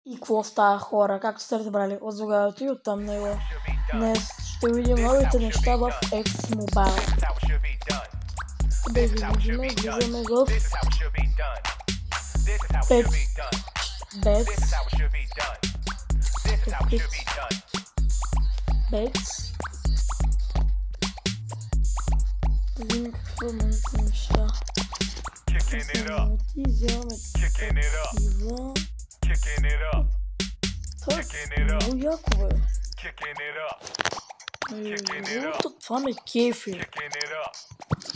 И какво става, хора? Както сте разбрали от заглавието и от тъмнела. Днес ще видим новите неща в X-Mobile. Да ги видим, влизаме в Bets. Да видим какво новите неща. Вземаме такива. Това е много яко, бе. Това ме кефи.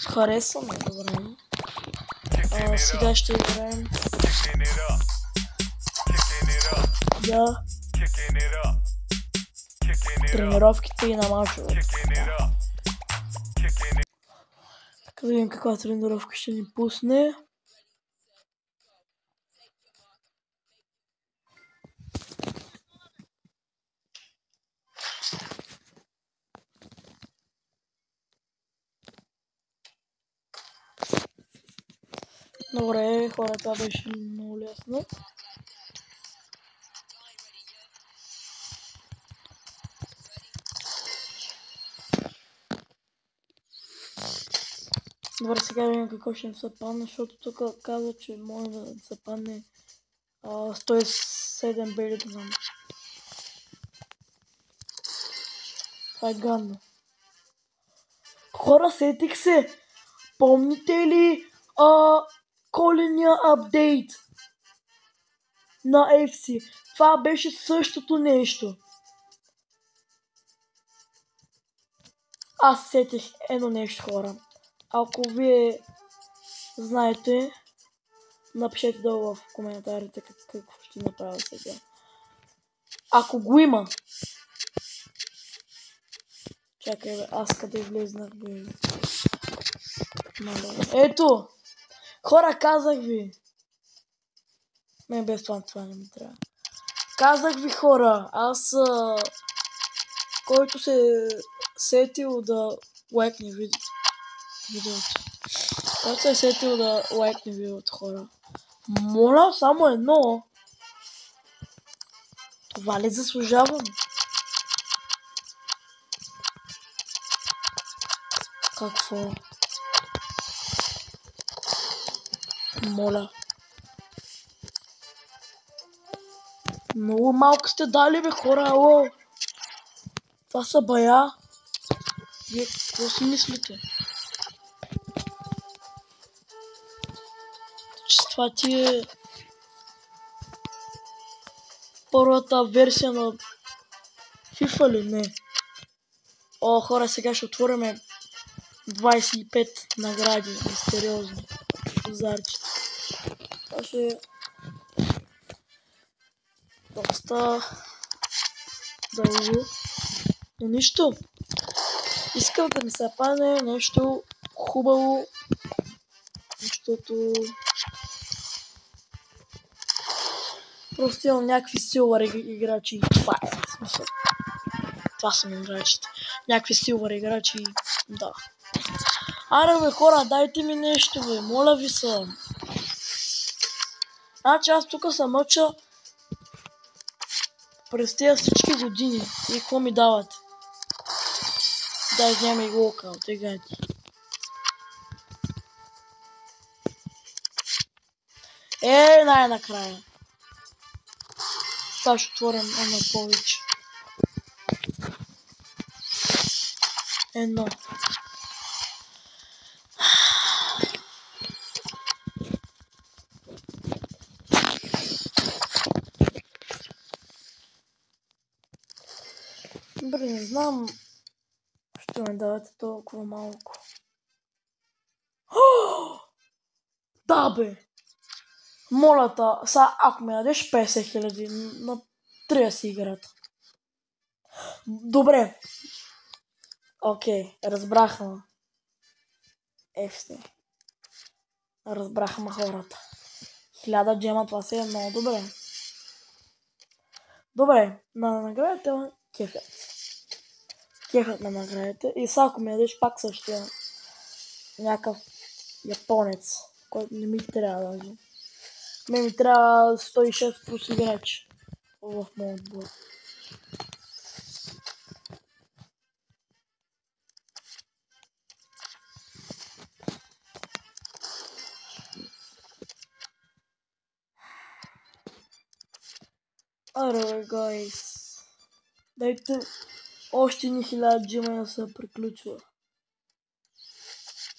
Хареса ме, добре. Сега ще играем за тренировките и на мачовете. Така да видим каква тренировка ще ни пусне. Добре, хора, това беше много лесно. Добре, сега видим какво ще се падне, защото тук казва, че може да се падне 107 бели, да знам. Това е гадно. Хора, сетих се! Помните ли коледния апдейт на FC? Това беше същото нещо. Аз сетих едно нещо, хора. Ако вие знаете, напишете долу в коментарите какво ще направя сега. Ако го има. Чакай, бе, аз къде влезнах, бе. Ето! Хора, казах ви. Мен без това не ми трябва. Казах ви, хора, аз който се сетил да лайкне видеото. Който се сетил да лайкне видеото, хора. Моля, само едно. Това ли заслужавам? Какво? Моля. Много малко сте дали, бе, хора, ало. Това са бая. Вие какво си мислите? Че това ти е първата версия на FIFA ли? Не. О, хора, сега ще отвориме 25 награди. Мистериозно. Зарчета. Това ще е доста дълго. Но нищо. Искам да ми се падне нещо хубаво. Защото просто имам някакви силвър играчи. Това е смисъл. Това са ми играчите. Някакви силвър играчи. Да. Аре, бе, хора, дайте ми нещо, бе. Моля ви се. Значи аз тук се мъча през тези всички години. И какво ми дават? Дай, няма и голка, отегайте. Най-накрая. Сега ще отворим едно повече. Едно. Добре, не знам. Ще ме давате толкова малко. Да, бе! Моля та, сега ако ме дадеш 50 000, на 30 играта. Добре. Окей, разбрахме. Ефте. Разбрахме хората. 1000 джема, това си е много добре. Добре, на наградите ме кефят. Кефят ме наградите. И сега ако ме дадеш пак същия някакъв японец, който не ми трябва даже. Ми трябва 106 плюс играч. в моят отбор. Аре, гайс. Дайте още ни 1000 джима да се приключва.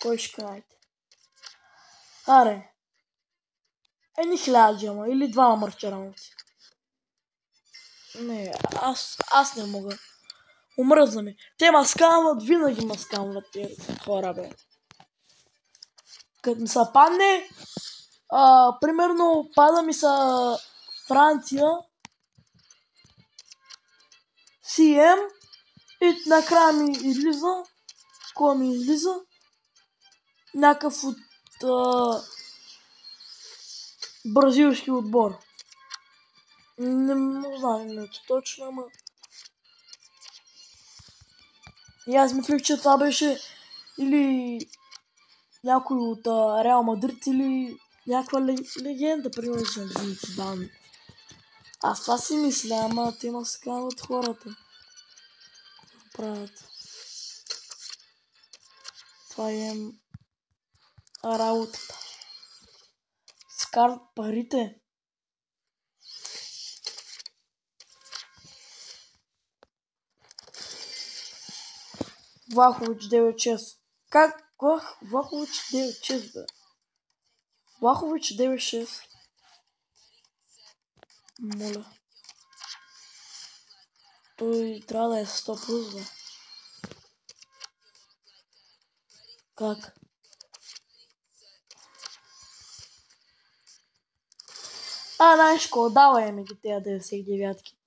Кой ще кажете? Аре. Ни 1000 джима или 2 марчарамовци. Не, аз не мога. Омръзна ми. Те ма скамват, винаги ма скамват тези хора, бе. Като ми се падне, примерно пада ми са Франция, CM и накрая ми излиза, кой ми излиза? Някакъв от бразилски отбор. Не знам името точно, ама... И аз мислих, че това беше или някой от Реал Мадрид или някаква легенда, примерно Зидан. Аз това си мисля, ама те ма сканват хората. Правят. Това е работата. Скарват парите. Влахович 9-6. Как? Влахович 9-6, бе. Влахович 9-6. Моля. Той трябва да е 100 плюс, бе. Как? Знаеш ко, давай ми ги тези 99-ки.